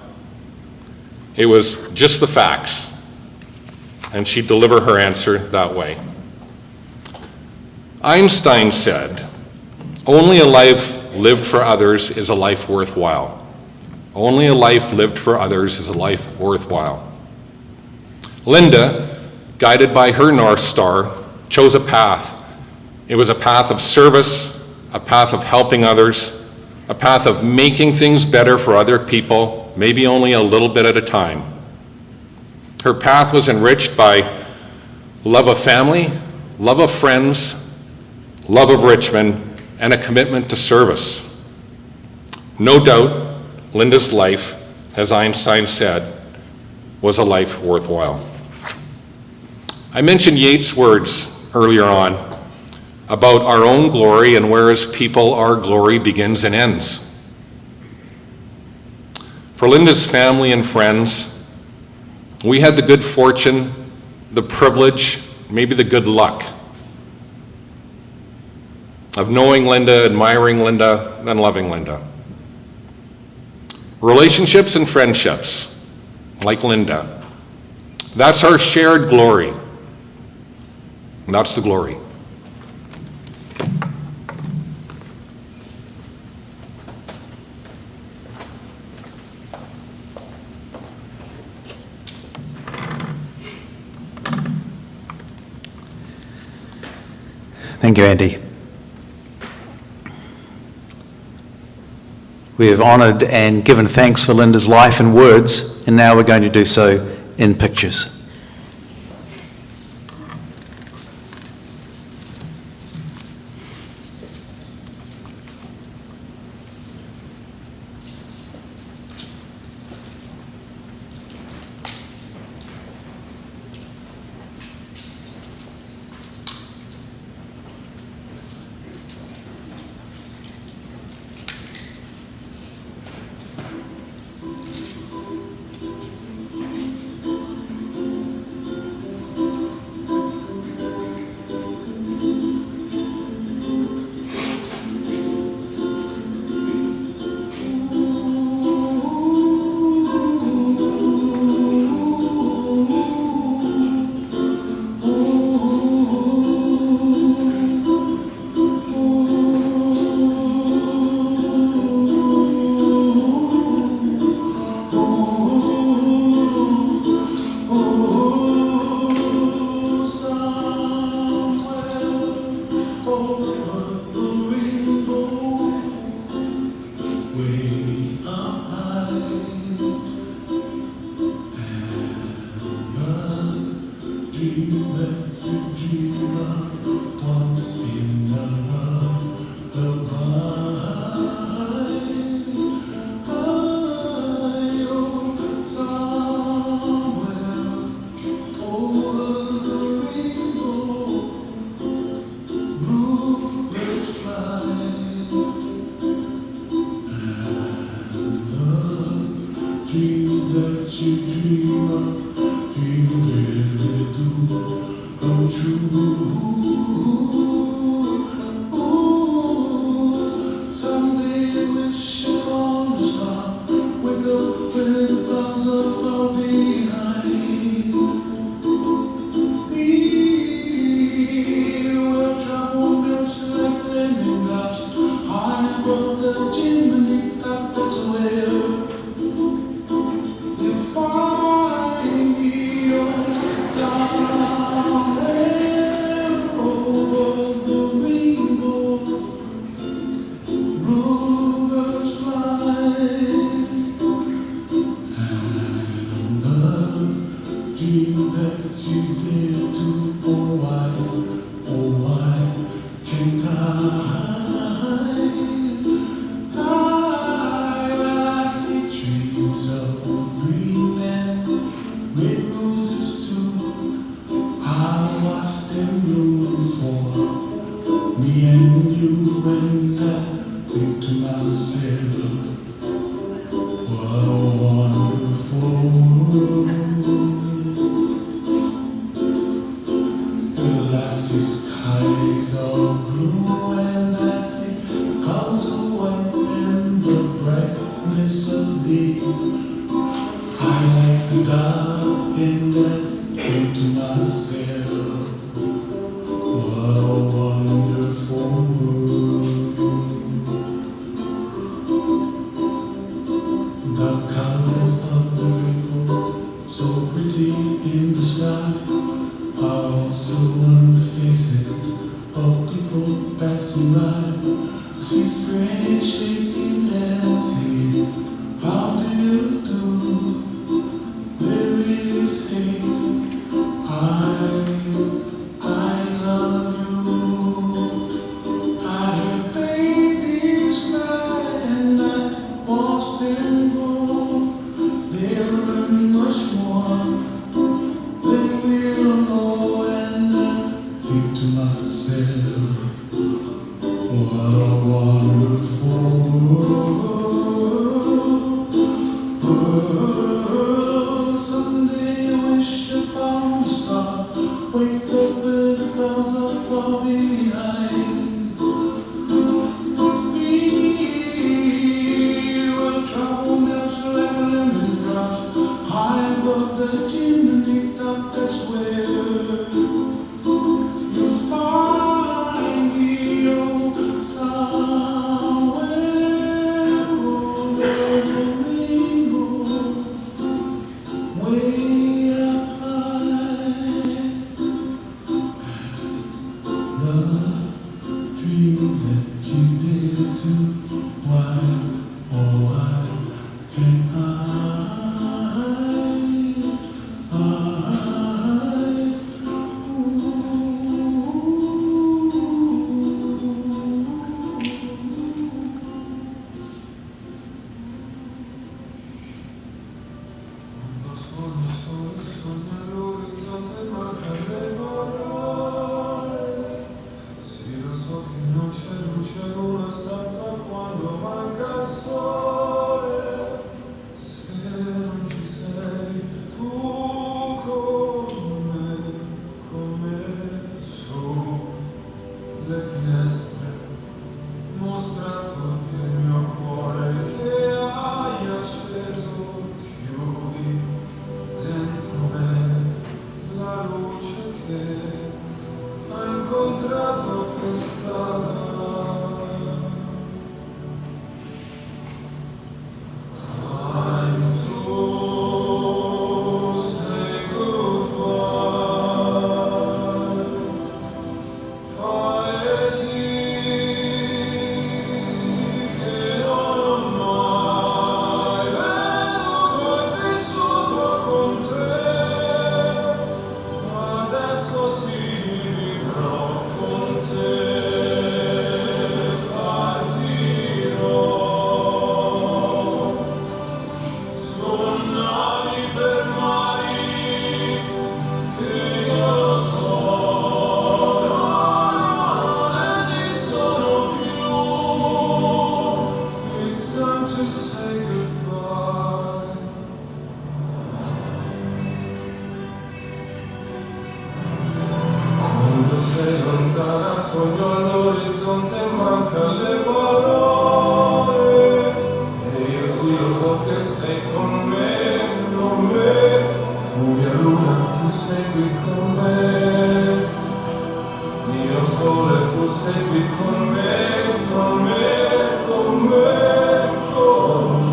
It was just the facts, and she'd deliver her answer that way. Einstein said, "Only a life lived for others is a life worthwhile. Only a life lived for others is a life worthwhile." Linda, guided by her North Star, chose a path. It was a path of service, a path of helping others, a path of making things better for other people, maybe only a little bit at a time. Her path was enriched by love of family, love of friends, love of Richmond, and a commitment to service. No doubt, Linda's life, as Einstein said, was a life worthwhile. I mentioned Yeats' words earlier on about our own glory, and where as people our glory begins and ends. For Linda's family and friends, we had the good fortune, the privilege, maybe the good luck of knowing Linda, admiring Linda, and loving Linda. Relationships and friendships, like Linda, that's our shared glory. That's the glory. Thank you, Andy. We have honoured and given thanks for Linda's life and words, and now we're going to do so in pictures. Lassie sei lontana, sogno all'orizzonte, manca le parole. E io sì lo so che sei con me, tu mia luna, tu sei qui con me. Mio sole, tu sei qui con me, con me, con me, con me.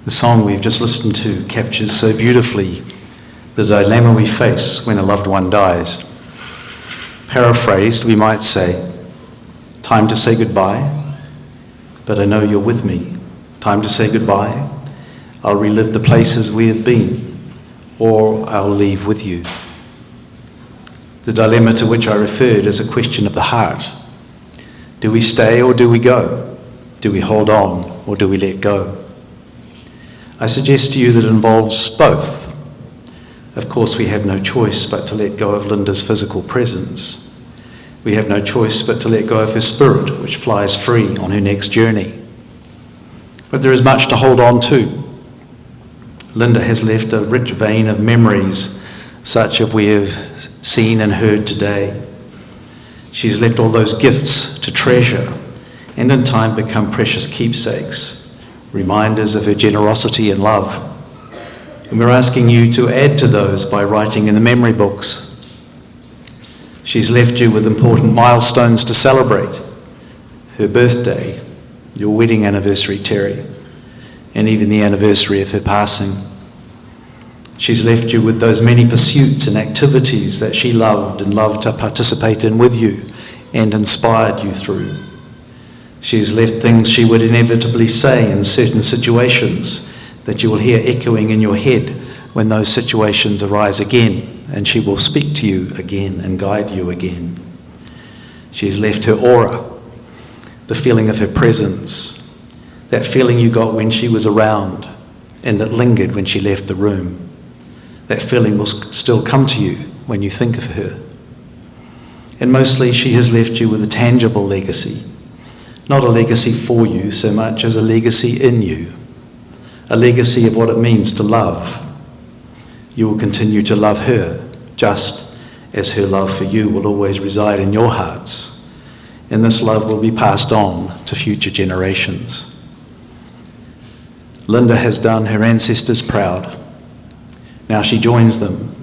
The song we've just listened to captures so beautifully the dilemma we face when a loved one dies. Paraphrased, we might say, time to say goodbye, but I know you're with me. Time to say goodbye, I'll relive the places we have been, or I'll leave with you. The dilemma to which I referred is a question of the heart. Do we stay or do we go? Do we hold on or do we let go? I suggest to you that it involves both. Of course, we have no choice but to let go of Linda's physical presence. We have no choice but to let go of her spirit, which flies free on her next journey. But there is much to hold on to. Linda has left a rich vein of memories, such as we have seen and heard today. She's left all those gifts to treasure and in time become precious keepsakes, reminders of her generosity and love. And we're asking you to add to those by writing in the memory books. She's left you with important milestones to celebrate. Her birthday, your wedding anniversary, Terry, and even the anniversary of her passing. She's left you with those many pursuits and activities that she loved and loved to participate in with you and inspired you through. She's left things she would inevitably say in certain situations that you will hear echoing in your head when those situations arise again, and she will speak to you again and guide you again. She's left her aura, the feeling of her presence, that feeling you got when she was around, and that lingered when she left the room. That feeling will still come to you when you think of her. And mostly she has left you with a tangible legacy, not a legacy for you so much as a legacy in you, a legacy of what it means to love. You will continue to love her, just as her love for you will always reside in your hearts, and this love will be passed on to future generations. Linda has done her ancestors proud. Now she joins them,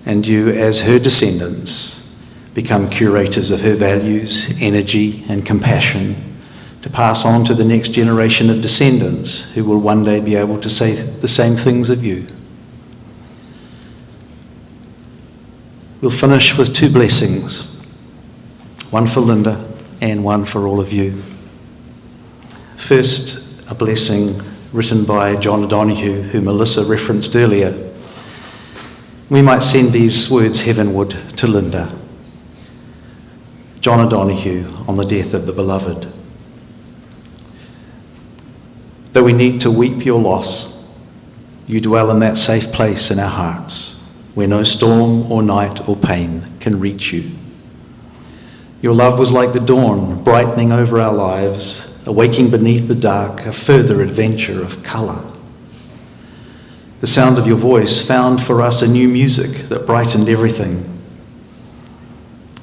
and you, as her descendants, become curators of her values, energy, and compassion to pass on to the next generation of descendants who will one day be able to say the same things of you. We'll finish with 2 blessings, one for Linda and one for all of you. First, a blessing written by John O'Donoghue, who Melissa referenced earlier. We might send these words heavenward to Linda. John O'Donoghue on the death of the beloved. Though we need to weep your loss, you dwell in that safe place in our hearts, where no storm or night or pain can reach you. Your love was like the dawn, brightening over our lives, awaking beneath the dark, a further adventure of colour. The sound of your voice found for us a new music that brightened everything.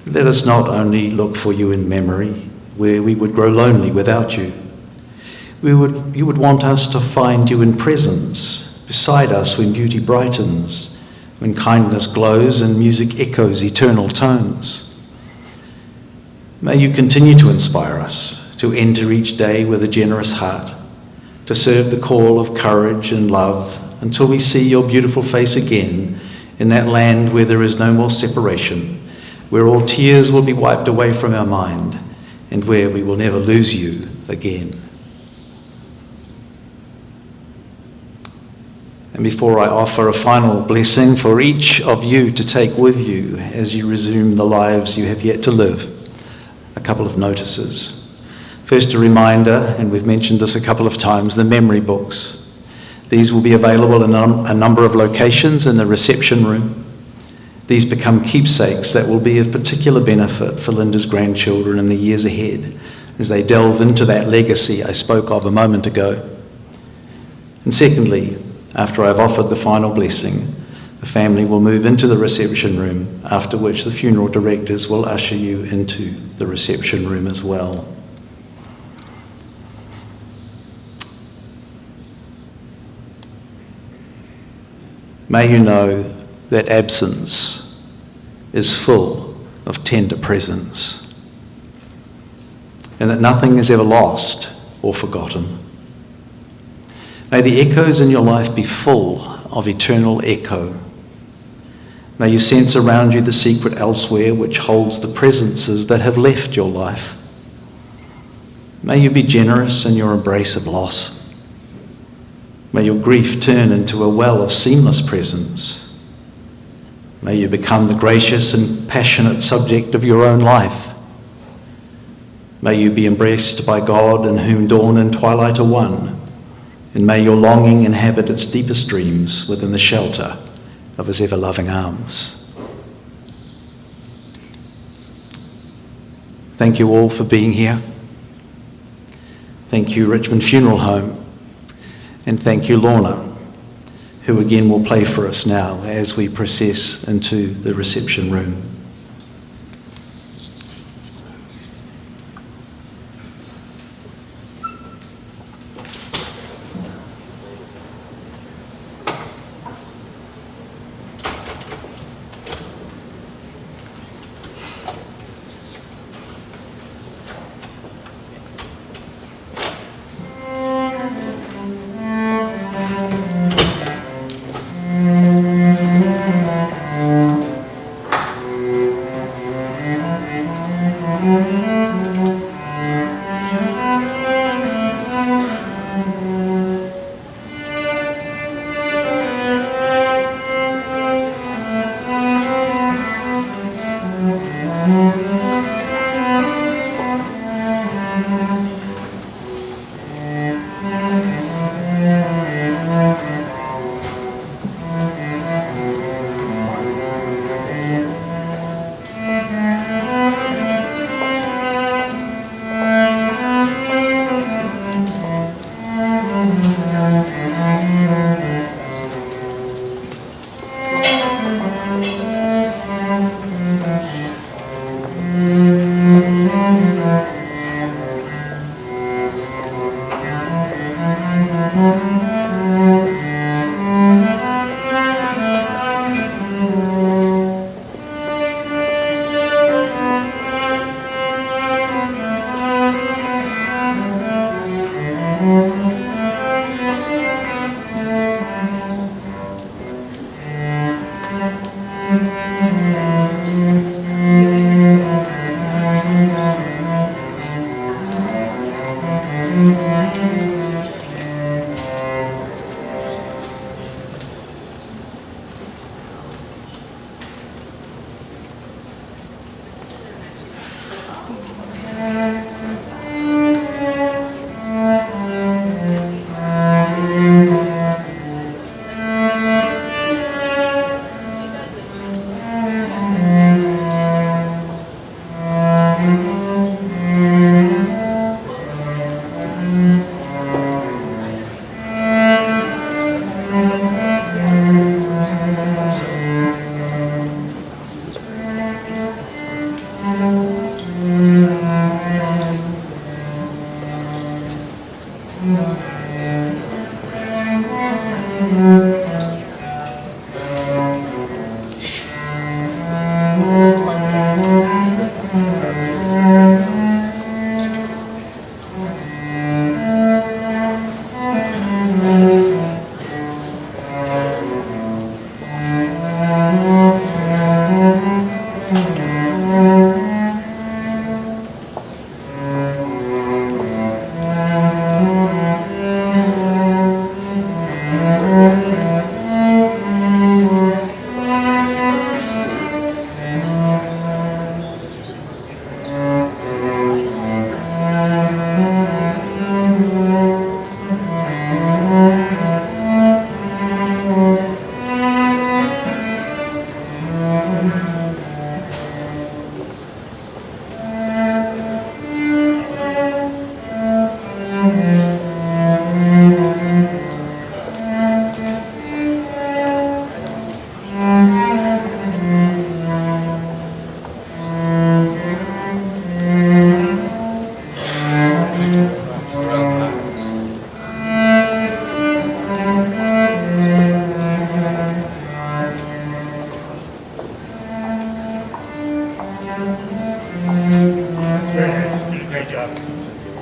Let us not only look for you in memory, where we would grow lonely without you. You would want us to find you in presence, beside us when beauty brightens, when kindness glows and music echoes eternal tones. May you continue to inspire us to enter each day with a generous heart, to serve the call of courage and love until we see your beautiful face again in that land where there is no more separation, where all tears will be wiped away from our mind, and where we will never lose you again. And before I offer a final blessing for each of you to take with you as you resume the lives you have yet to live, a couple of notices. First, a reminder, and we've mentioned this a couple of times, the memory books. These will be available in a number of locations in the reception room. These become keepsakes that will be of particular benefit for Linda's grandchildren in the years ahead as they delve into that legacy I spoke of a moment ago. And secondly, after I've offered the final blessing, the family will move into the reception room, after which the funeral directors will usher you into the reception room as well. May you know that absence is full of tender presence, and that nothing is ever lost or forgotten. May the echoes in your life be full of eternal echo. May you sense around you the secret elsewhere which holds the presences that have left your life. May you be generous in your embrace of loss. May your grief turn into a well of seamless presence. May you become the gracious and passionate subject of your own life. May you be embraced by God in whom dawn and twilight are one. And may your longing inhabit its deepest dreams within the shelter of his ever-loving arms. Thank you all for being here. Thank you, Richmond Funeral Home. And thank you, Lorna, who again will play for us now as we process into the reception room.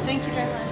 Thank you very much.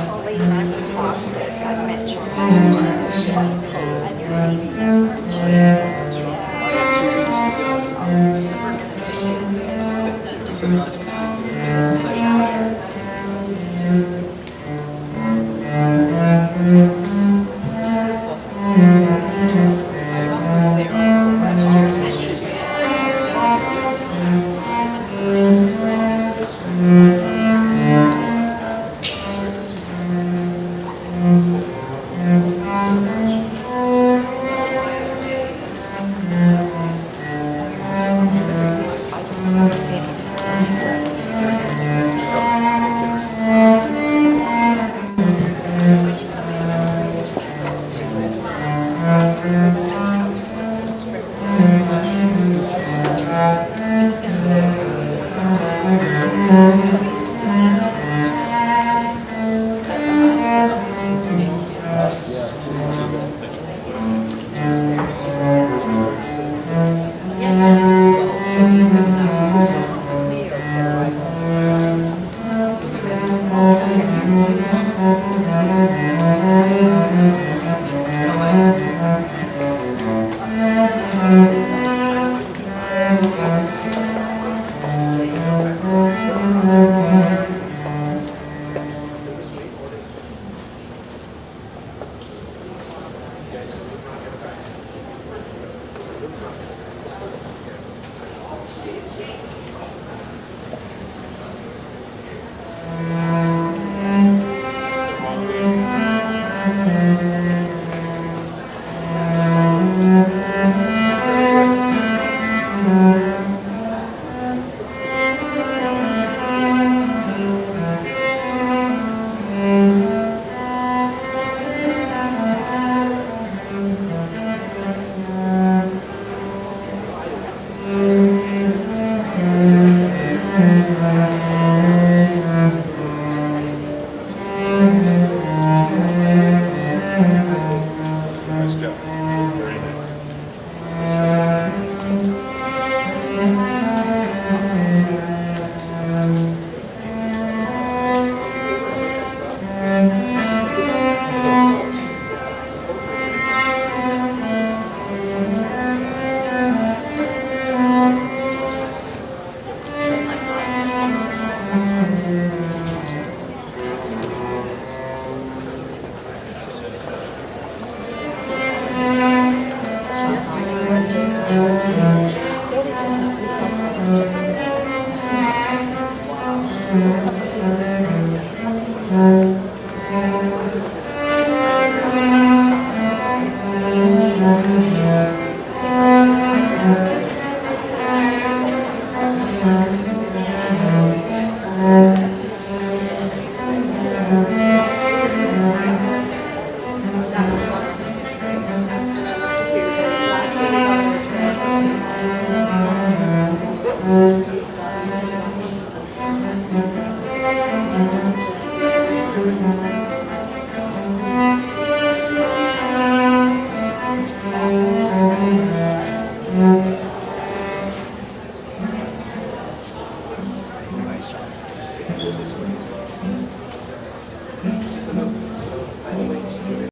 Colleen, I'm from Hospice. I met you before, and you're leaving us, aren't you?